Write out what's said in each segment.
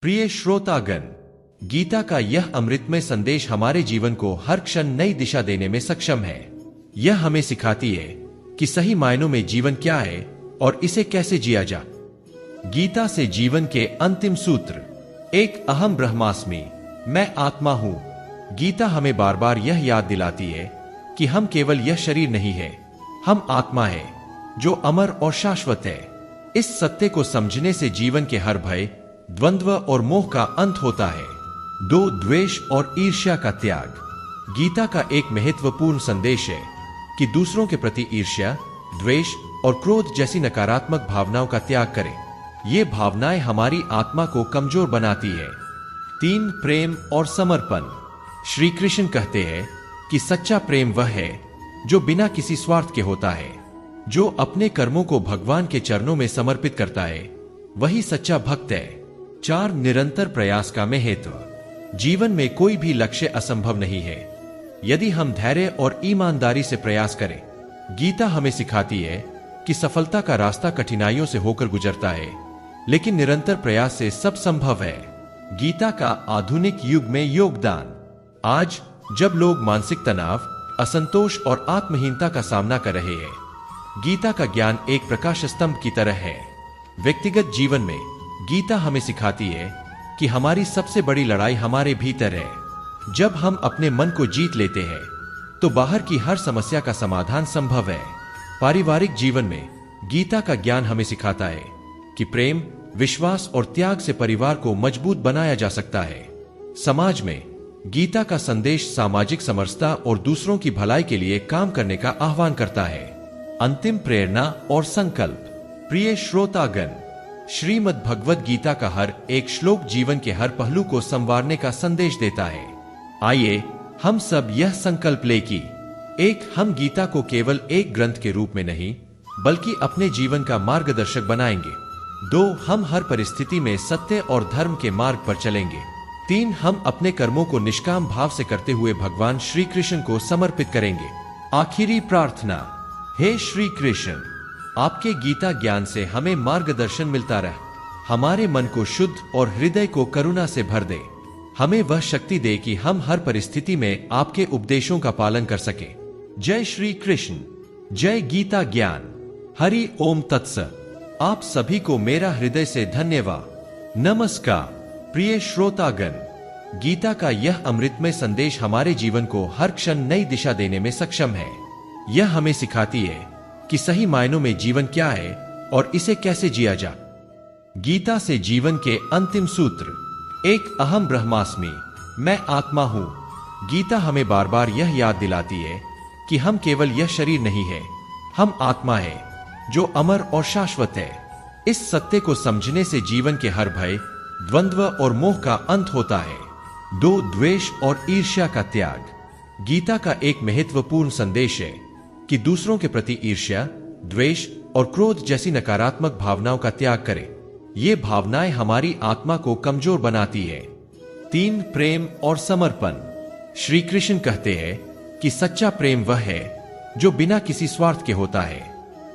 प्रिय श्रोतागण, गीता का यह अमृतमय संदेश हमारे जीवन को हर क्षण नई दिशा देने में सक्षम है। यह हमें सिखाती है कि सही मायनों में जीवन क्या है और इसे कैसे जिया जा। गीता से जीवन के अंतिम सूत्र। एक अहम ब्रह्मास्मि, मैं आत्मा हूं। गीता हमें बार बार यह याद दिलाती है कि हम केवल यह शरीर नहीं है, हम आत्मा है जो अमर और शाश्वत है। इस सत्य को समझने से जीवन के हर भय, द्वंद्व और मोह का अंत होता है। 2. द्वेष और ईर्ष्या का त्याग। गीता का एक महत्वपूर्ण संदेश है कि दूसरों के प्रति ईर्ष्या, द्वेष और क्रोध जैसी नकारात्मक भावनाओं का त्याग करें। ये भावनाएं हमारी आत्मा को कमजोर बनाती है। 3. प्रेम और समर्पण। श्री कृष्ण कहते हैं कि सच्चा प्रेम वह है जो बिना किसी स्वार्थ के होता है, जो अपने कर्मों को भगवान के चरणों में समर्पित करता है, वही सच्चा भक्त है। 4. निरंतर प्रयास का महत्व। जीवन में कोई भी लक्ष्य असंभव नहीं है यदि हम धैर्य और ईमानदारी से प्रयास करें। गीता हमें सिखाती है कि सफलता का रास्ता कठिनाइयों से होकर गुजरता है, लेकिन निरंतर प्रयास से सब संभव है। गीता का आधुनिक युग में योगदान। आज जब लोग मानसिक तनाव, असंतोष और आत्महीनता का सामना कर रहे हैं, गीता का ज्ञान एक प्रकाश स्तंभ की तरह है। व्यक्तिगत जीवन में गीता हमें सिखाती है कि हमारी सबसे बड़ी लड़ाई हमारे भीतर है। जब हम अपने मन को जीत लेते हैं तो बाहर की हर समस्या का समाधान संभव है। पारिवारिक जीवन में गीता का ज्ञान हमें सिखाता है कि प्रेम, विश्वास और त्याग से परिवार को मजबूत बनाया जा सकता है। समाज में गीता का संदेश सामाजिक समरसता और दूसरों की भलाई के लिए काम करने का आह्वान करता है। अंतिम प्रेरणा और संकल्प। प्रिय श्रोतागण, श्रीमद् भगवद गीता का हर एक श्लोक जीवन के हर पहलू को संवारने का संदेश देता है। आइए हम सब यह संकल्प लें कि 1. हम गीता को केवल एक ग्रंथ के रूप में नहीं बल्कि अपने जीवन का मार्गदर्शक बनाएंगे। 2. हम हर परिस्थिति में सत्य और धर्म के मार्ग पर चलेंगे। 3. हम अपने कर्मों को निष्काम भाव से करते हुए भगवान श्री कृष्ण को समर्पित करेंगे। आखिरी प्रार्थना। हे श्री कृष्ण, आपके गीता ज्ञान से हमें मार्गदर्शन मिलता रहे। हमारे मन को शुद्ध और हृदय को करुणा से भर दे। हमें वह शक्ति दे कि हम हर परिस्थिति में आपके उपदेशों का पालन कर सके। जय श्री कृष्ण, जय गीता ज्ञान। हरि ओम तत्सत। आप सभी को मेरा हृदय से धन्यवाद। नमस्कार। प्रिय श्रोतागण, गीता का यह अमृतमय संदेश हमारे जीवन को हर क्षण नई दिशा देने में सक्षम है। यह हमें सिखाती है कि सही मायनों में जीवन क्या है और इसे कैसे जिया जा। गीता से जीवन के अंतिम सूत्र। एक अहम ब्रह्मास्मि, मैं आत्मा हूं। गीता हमें बार बार यह याद दिलाती है कि हम केवल यह शरीर नहीं है, हम आत्मा है जो अमर और शाश्वत है। इस सत्य को समझने से जीवन के हर भय, द्वंद्व और मोह का अंत होता है। 2. द्वेष और ईर्ष्या का त्याग। गीता का एक महत्वपूर्ण संदेश है कि दूसरों के प्रति ईर्ष्या, द्वेष और क्रोध जैसी नकारात्मक भावनाओं का त्याग करें। ये भावनाएं हमारी आत्मा को कमजोर बनाती है। 3. प्रेम और समर्पण। श्री कृष्ण कहते हैं कि सच्चा प्रेम वह है जो बिना किसी स्वार्थ के होता है,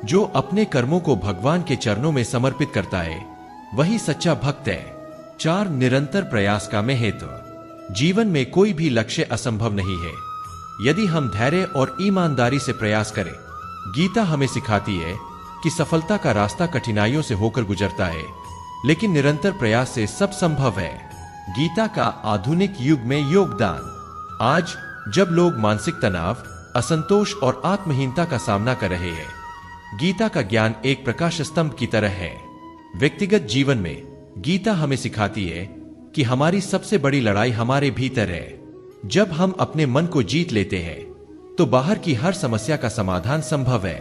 जो अपने कर्मों को भगवान के चरणों में समर्पित करता है, वही सच्चा भक्त है। 4. निरंतर प्रयास का महत्व। जीवन में कोई भी लक्ष्य असंभव नहीं है यदि हम धैर्य और ईमानदारी से प्रयास करें। गीता हमें सिखाती है कि सफलता का रास्ता कठिनाइयों से होकर गुजरता है, लेकिन निरंतर प्रयास से सब संभव है। गीता का आधुनिक युग में योगदान। आज जब लोग मानसिक तनाव, असंतोष और आत्महीनता का सामना कर रहे हैं, गीता का ज्ञान एक प्रकाश स्तंभ की तरह है। व्यक्तिगत जीवन में गीता हमें सिखाती है कि हमारी सबसे बड़ी लड़ाई हमारे भीतर है। जब हम अपने मन को जीत लेते हैं तो बाहर की हर समस्या का समाधान संभव है।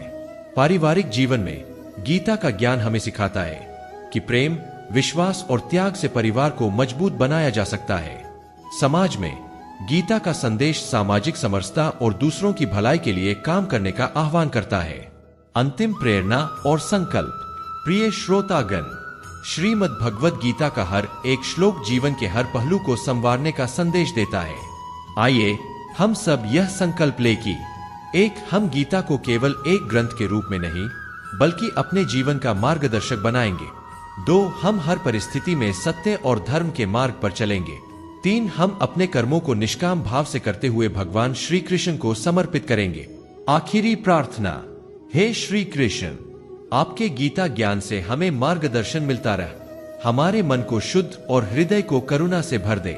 पारिवारिक जीवन में गीता का ज्ञान हमें सिखाता है कि प्रेम, विश्वास और त्याग से परिवार को मजबूत बनाया जा सकता है। समाज में गीता का संदेश सामाजिक समरसता और दूसरों की भलाई के लिए काम करने का आह्वान करता है। अंतिम प्रेरणा और संकल्प। प्रिय श्रोतागण, श्रीमद् भगवद गीता का हर एक श्लोक जीवन के हर पहलू को संवारने का संदेश देता है। आइए हम सब यह संकल्प लें कि 1. हम गीता को केवल एक ग्रंथ के रूप में नहीं बल्कि अपने जीवन का मार्गदर्शक बनाएंगे। 2. हम हर परिस्थिति में सत्य और धर्म के मार्ग पर चलेंगे। 3. हम अपने कर्मों को निष्काम भाव से करते हुए भगवान श्री कृष्ण को समर्पित करेंगे। आखिरी प्रार्थना। हे श्री कृष्ण, आपके गीता ज्ञान से हमें मार्गदर्शन मिलता रहे। हमारे मन को शुद्ध और हृदय को करुणा से भर दे।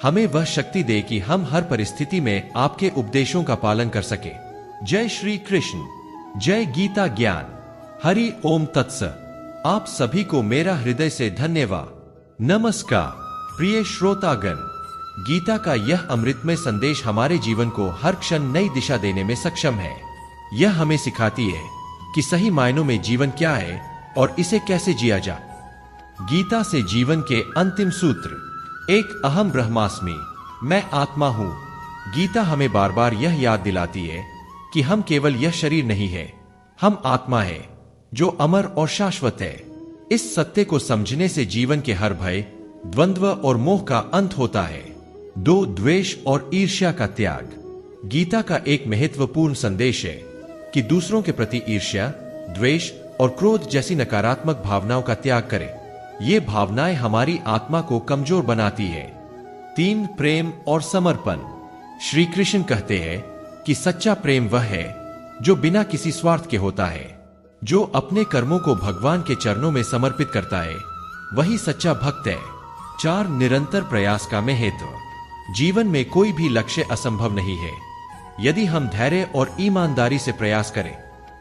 हमें वह शक्ति दे कि हम हर परिस्थिति में आपके उपदेशों का पालन कर सके। जय श्री कृष्ण। जय गीता ज्ञान। हरि ओम तत्सत। आप सभी को मेरा हृदय से धन्यवाद। नमस्कार प्रिय श्रोतागण, गीता का यह अमृतमय संदेश हमारे जीवन को हर क्षण नई दिशा देने में सक्षम है। यह हमें सिखाती है कि सही मायनों में जीवन क्या है और इसे कैसे जिया जाए। गीता से जीवन के अंतिम सूत्र। एक, अहम ब्रह्मास्मि, मैं आत्मा हूं। गीता हमें बार बार यह याद दिलाती है कि हम केवल यह शरीर नहीं है, हम आत्मा है जो अमर और शाश्वत है। इस सत्य को समझने से जीवन के हर भय, द्वंद्व और मोह का अंत होता है। 2. द्वेष और ईर्ष्या का त्याग। गीता का एक महत्वपूर्ण संदेश है कि दूसरों के प्रति ईर्ष्या, द्वेष और क्रोध जैसी नकारात्मक भावनाओं का त्याग करें। ये भावनाएं हमारी आत्मा को कमजोर बनाती है। 3. प्रेम और समर्पण। श्री कृष्ण कहते हैं कि सच्चा प्रेम वह है जो बिना किसी स्वार्थ के होता है, जो अपने कर्मों को भगवान के चरणों में समर्पित करता है, वही सच्चा भक्त है। 4. निरंतर प्रयास का महत्व। जीवन में कोई भी लक्ष्य असंभव नहीं है यदि हम धैर्य और ईमानदारी से प्रयास करें।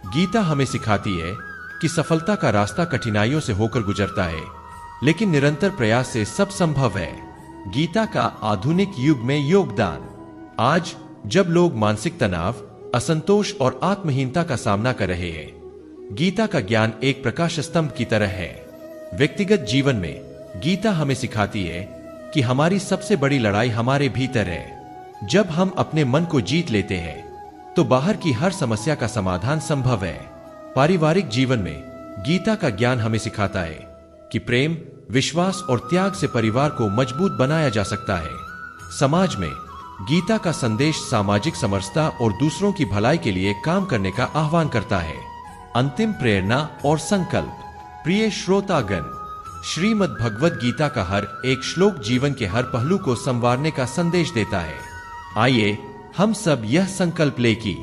गीता हमें सिखाती है कि सफलता का रास्ता कठिनाइयों से होकर गुजरता है, लेकिन निरंतर प्रयास से सब संभव है। गीता का आधुनिक युग में योगदान। आज जब लोग मानसिक तनाव, असंतोष और आत्महीनता का सामना कर रहे हैं, गीता का ज्ञान एक प्रकाश स्तंभ की तरह है। व्यक्तिगत जीवन में गीता हमें सिखाती है कि हमारी सबसे बड़ी लड़ाई हमारे भीतर है। जब हम अपने मन को जीत लेते हैं तो बाहर की हर समस्या का समाधान संभव है। पारिवारिक जीवन में गीता का ज्ञान हमें सिखाता है कि प्रेम, विश्वास और त्याग से परिवार को मजबूत बनाया जा सकता है। समाज में गीता का संदेश सामाजिक समरसता और दूसरों की भलाई के लिए काम करने का आह्वान करता है। अंतिम प्रेरणा और संकल्प। प्रिय श्रोतागण, श्रीमद् भगवद गीता का हर एक श्लोक जीवन के हर पहलू को संवारने का संदेश देता है। आइए हम सब यह संकल्प लें कि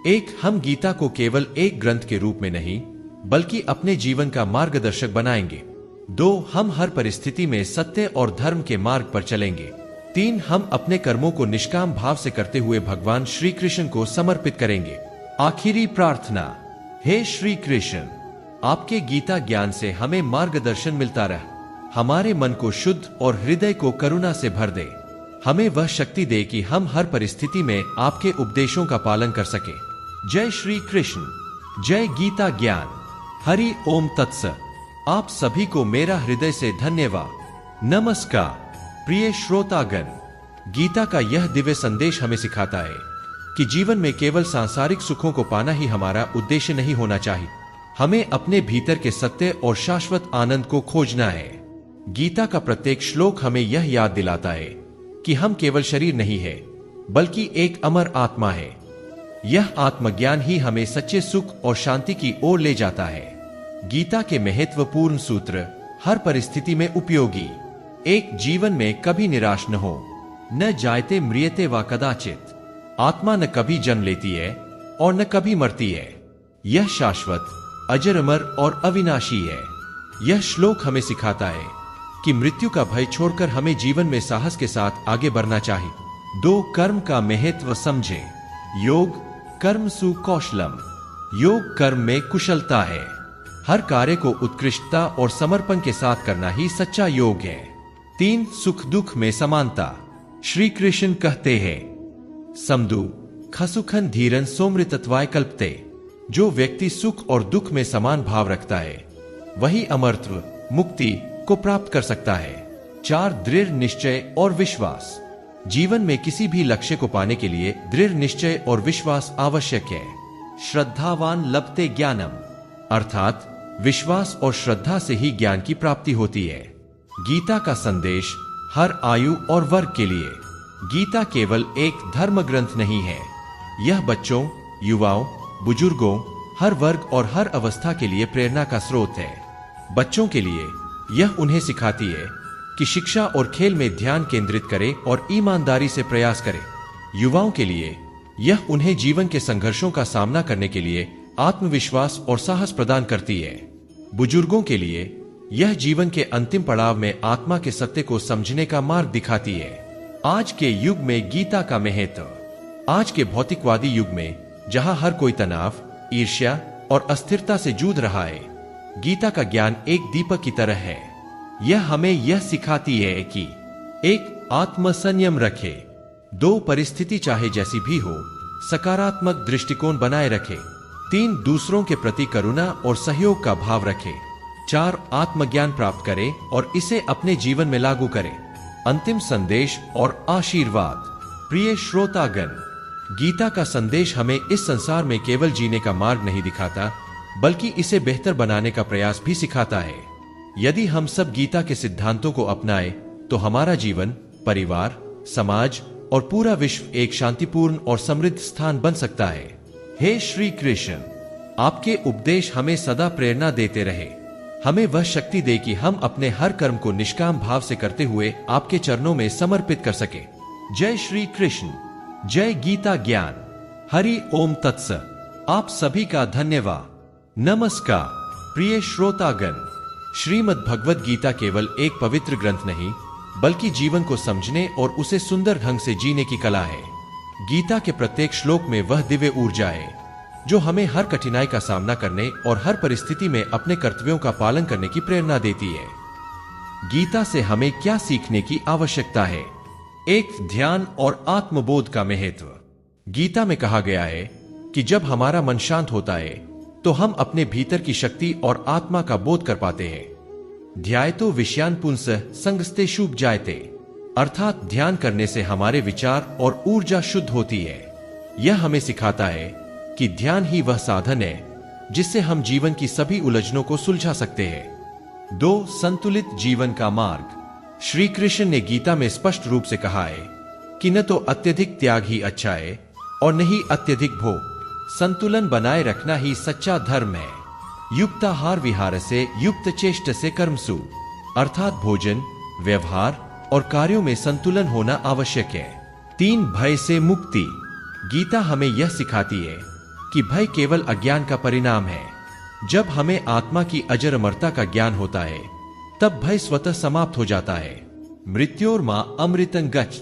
1. हम गीता को केवल एक ग्रंथ के रूप में नहीं बल्कि अपने जीवन का मार्गदर्शक बनाएंगे। 2. हम हर परिस्थिति में सत्य और धर्म के मार्ग पर चलेंगे। 3. हम अपने कर्मों को निष्काम भाव से करते हुए भगवान श्री कृष्ण को समर्पित करेंगे। आखिरी प्रार्थना। हे श्री कृष्ण, आपके गीता ज्ञान से हमें मार्गदर्शन मिलता रहे। हमारे मन को शुद्ध और हृदय को करुणा से भर दे। हमें वह शक्ति दे कि हम हर परिस्थिति में आपके उपदेशों का पालन कर सके। जय श्री कृष्ण। जय गीता ज्ञान। हरि ओम तत्सत। आप सभी को मेरा हृदय से धन्यवाद। नमस्कार प्रिय श्रोतागण, गीता का यह दिव्य संदेश हमें सिखाता है कि जीवन में केवल सांसारिक सुखों को पाना ही हमारा उद्देश्य नहीं होना चाहिए। हमें अपने भीतर के सत्य और शाश्वत आनंद को खोजना है। गीता का प्रत्येक श्लोक हमें यह याद दिलाता है कि हम केवल शरीर नहीं है बल्कि एक अमर आत्मा है। यह आत्मज्ञान ही हमें सच्चे सुख और शांति की ओर ले जाता है। गीता के महत्वपूर्ण सूत्र हर परिस्थिति में उपयोगी। 1. जीवन में कभी निराश न हो। न जायते म्रियते वा कदाचित। आत्मा न कभी जन्म लेती है और न कभी मरती है। यह शाश्वत, अजर, अमर और अविनाशी है। यह श्लोक हमें सिखाता है कि मृत्यु का भय छोड़कर हमें जीवन में साहस के साथ आगे बढ़ना चाहिए। 2. कर्म का महत्व समझे। योग कर्मसु कौशलम। योग कर्म में कुशलता है। हर कार्य को उत्कृष्टता और समर्पण के साथ करना ही सच्चा योग है। 3. सुख दुख में समानता। श्री कृष्ण कहते हैं, समदु खसुखन धीरन सोमृतत्वाय कल्पते। जो व्यक्ति सुख और दुख में समान भाव रखता है वही अमरत्व, मुक्ति को प्राप्त कर सकता है। 4. दृढ़ निश्चय और विश्वास। जीवन में किसी भी लक्ष्य को पाने के लिए दृढ़ निश्चय और विश्वास आवश्यक है। श्रद्धावान लभते ज्ञानम, अर्थात विश्वास और श्रद्धा से ही ज्ञान की प्राप्ति होती है। गीता का संदेश हर आयु और वर्ग के लिए। गीता केवल एक धर्म ग्रंथ नहीं है, यह बच्चों, युवाओं, बुजुर्गों, हर वर्ग और हर अवस्था के लिए प्रेरणा का स्रोत है। बच्चों के लिए यह उन्हें सिखाती है कि शिक्षा और खेल में ध्यान केंद्रित करें और ईमानदारी से प्रयास करें। युवाओं के लिए यह उन्हें जीवन के संघर्षों का सामना करने के लिए आत्मविश्वास और साहस प्रदान करती है। बुजुर्गों के लिए यह जीवन के अंतिम पड़ाव में आत्मा के सत्य को समझने का मार्ग दिखाती है। आज के युग में गीता का महत्व। आज के भौतिकवादी युग में जहां हर कोई तनाव, ईर्ष्या और अस्थिरता से जूझ रहा है, गीता का ज्ञान एक दीपक की तरह है। यह हमें यह सिखाती है कि 1. आत्मसंयम रखे। 2. परिस्थिति चाहे जैसी भी हो, सकारात्मक दृष्टिकोण बनाए रखे। 3. दूसरों के प्रति करुणा और सहयोग का भाव रखे। 4. आत्मज्ञान प्राप्त करें और इसे अपने जीवन में लागू करें। अंतिम संदेश और आशीर्वाद। प्रिय श्रोतागण, गीता का संदेश हमें इस संसार में केवल जीने का मार्ग नहीं दिखाता, बल्कि इसे बेहतर बनाने का प्रयास भी सिखाता है। यदि हम सब गीता के सिद्धांतों को अपनाएं, तो हमारा जीवन, परिवार, समाज और पूरा विश्व एक शांतिपूर्ण और समृद्ध स्थान बन सकता है। हे श्री कृष्ण, आपके उपदेश हमें सदा प्रेरणा देते रहे। हमें वह शक्ति दे कि हम अपने हर कर्म को निष्काम भाव से करते हुए आपके चरणों में समर्पित कर सके। जय श्री कृष्ण। जय गीता ज्ञान। हरि ओम तत्सत। आप सभी का धन्यवाद। नमस्कार प्रिय श्रोतागण, श्रीमद् भगवद गीता केवल एक पवित्र ग्रंथ नहीं, बल्कि जीवन को समझने और उसे सुंदर ढंग से जीने की कला है। गीता के प्रत्येक श्लोक में वह दिव्य ऊर्जा है जो हमें हर कठिनाई का सामना करने और हर परिस्थिति में अपने कर्तव्यों का पालन करने की प्रेरणा देती है। गीता से हमें क्या सीखने की आवश्यकता है? 1. ध्यान और आत्मबोध का महत्व। गीता में कहा गया है कि जब हमारा मन शांत होता है तो हम अपने भीतर की शक्ति और आत्मा का बोध कर पाते हैं। ध्यायतो विषयान पुंसः संगस्ते शुभ जायते, अर्थात ध्यान करने से हमारे विचार और ऊर्जा शुद्ध होती है। यह हमें सिखाता है कि ध्यान ही वह साधन है जिससे हम जीवन की सभी उलझनों को सुलझा सकते हैं। 2. संतुलित जीवन का मार्ग। श्री कृष्ण ने गीता में स्पष्ट रूप से कहा है कि न तो अत्यधिक त्याग ही अच्छा है और न ही अत्यधिक भोग। संतुलन बनाए रखना ही सच्चा धर्म है। युक्ताहार विहार से युक्त चेष्ट से कर्मसु, अर्थात भोजन, व्यवहार और कार्यों में संतुलन होना आवश्यक है। 3. भय से मुक्ति। गीता हमें यह सिखाती है कि भय केवल अज्ञान का परिणाम है। जब हमें आत्मा की अजर अमरता का ज्ञान होता है, तब भय स्वतः समाप्त हो जाता है। मृत्योर्मा अमृतं गच्छ,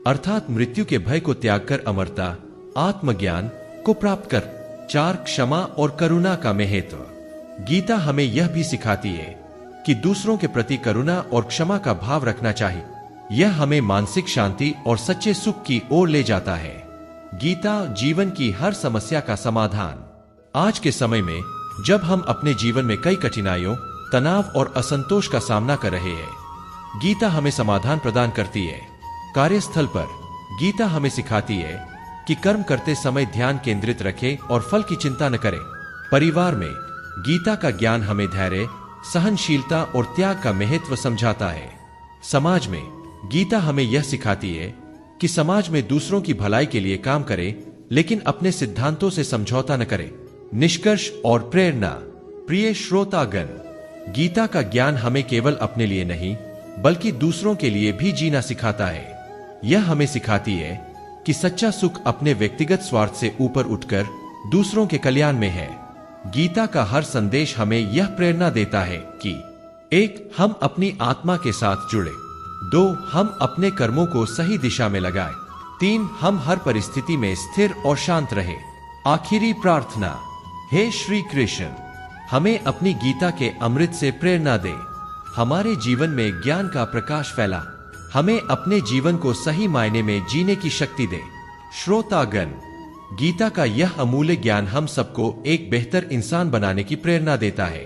अर्थात मृत्यु के भय को त्याग कर अमरता, आत्मज्ञान को प्राप्त कर। 4. क्षमा और करुणा का महत्व। गीता हमें यह भी सिखाती है कि दूसरों के प्रति करुणा और क्षमा का भाव रखना चाहिए। यह हमें मानसिक शांति और सच्चे सुख की ओर ले जाता है। गीता जीवन की हर समस्या का समाधान। आज के समय में जब हम अपने जीवन में कई कठिनाइयों, तनाव और असंतोष का सामना कर रहे हैं, गीता हमें समाधान प्रदान करती है। कार्यस्थल पर गीता हमें सिखाती है कि कर्म करते समय ध्यान केंद्रित रखें और फल की चिंता न करें। परिवार में गीता का ज्ञान हमें धैर्य, सहनशीलता और त्याग का महत्व समझाता है। समाज में गीता हमें यह सिखाती है कि समाज में दूसरों की भलाई के लिए काम करें, लेकिन अपने सिद्धांतों से समझौता न करें। निष्कर्ष और प्रेरणा। प्रिय श्रोतागण, गीता का ज्ञान हमें केवल अपने लिए नहीं, बल्कि दूसरों के लिए भी जीना सिखाता है। यह हमें सिखाती है कि सच्चा सुख अपने व्यक्तिगत स्वार्थ से ऊपर उठकर दूसरों के कल्याण में है। गीता का हर संदेश हमें यह प्रेरणा देता है कि 1. हम अपनी आत्मा के साथ जुड़े। 2. हम अपने कर्मों को सही दिशा में लगाएं। 3. हम हर परिस्थिति में स्थिर और शांत रहे। आखिरी प्रार्थना। हे श्री कृष्ण, हमें अपनी गीता के अमृत से प्रेरणा दे। हमारे जीवन में ज्ञान का प्रकाश फैला। हमें अपने जीवन को सही मायने में जीने की शक्ति दे। श्रोतागण, गीता का यह अमूल्य ज्ञान हम सबको एक बेहतर इंसान बनाने की प्रेरणा देता है।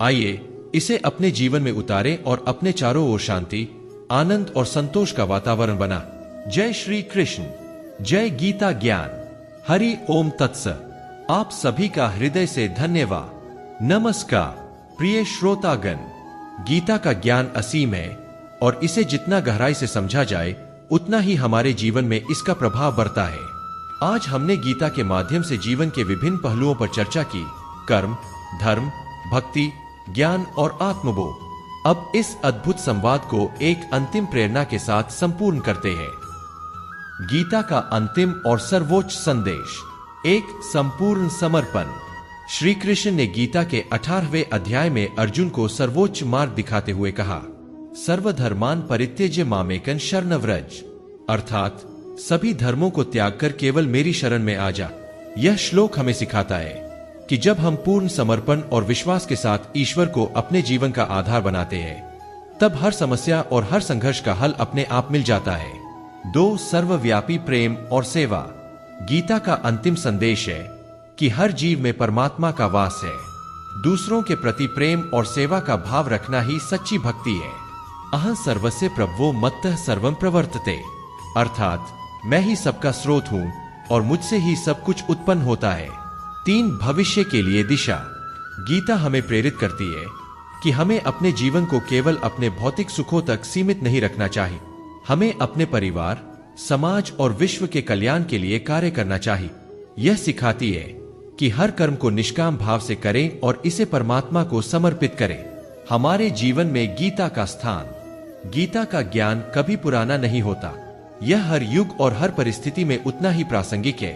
आइए इसे अपने जीवन में उतारें और अपने चारों ओर शांति, आनंद और संतोष का वातावरण बना। जय श्री कृष्ण। जय गीता ज्ञान। हरि ओम तत्सत। आप सभी का हृदय से धन्यवाद। नमस्कार प्रिय श्रोतागण, गीता का ज्ञान असीम है और इसे जितना गहराई से समझा जाए, उतना ही हमारे जीवन में इसका प्रभाव बढ़ता है। आज हमने गीता के माध्यम से जीवन के विभिन्न पहलुओं पर चर्चा की। कर्म, धर्म, भक्ति, ज्ञान और आत्मबोध। अब इस अद्भुत संवाद को एक अंतिम प्रेरणा के साथ संपूर्ण करते हैं। गीता का अंतिम और सर्वोच्च संदेश, एक संपूर्ण समर्पण। श्री कृष्ण ने गीता के 18वें अध्याय में अर्जुन को सर्वोच्च मार्ग दिखाते हुए कहा, सर्वधर्मान परित्यज्य मामेकं शरणं व्रज, अर्थात सभी धर्मों को त्याग कर केवल मेरी शरण में आ जा। यह श्लोक हमें सिखाता है कि जब हम पूर्ण समर्पण और विश्वास के साथ ईश्वर को अपने जीवन का आधार बनाते हैं, तब हर समस्या और हर संघर्ष का हल अपने आप मिल जाता है। 2. सर्वव्यापी प्रेम और सेवा। गीता का अंतिम संदेश है कि हर जीव में परमात्मा का वास है। दूसरों के प्रति प्रेम और सेवा का भाव रखना ही सच्ची भक्ति है। अहं सर्वस्य प्रभवो मत्तः सर्वं प्रवर्तते, अर्थात मैं ही सबका स्रोत हूं और मुझसे ही सब कुछ उत्पन्न होता है। 3. भविष्य के लिए दिशा। गीता हमें प्रेरित करती है कि हमें अपने जीवन को केवल अपने भौतिक सुखों तक सीमित नहीं रखना चाहिए। हमें अपने परिवार, समाज और विश्व के कल्याण के लिए कार्य करना चाहिए। यह सिखाती है कि हर कर्म को निष्काम भाव से करें और इसे परमात्मा को समर्पित करें। हमारे जीवन में गीता का स्थान। गीता का ज्ञान कभी पुराना नहीं होता। यह हर युग और हर परिस्थिति में उतना ही प्रासंगिक है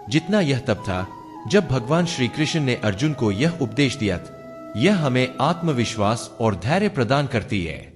जितना यह तब था जब भगवान श्री कृष्ण ने अर्जुन को यह उपदेश दिया था। यह हमें आत्मविश्वास और धैर्य प्रदान करती है।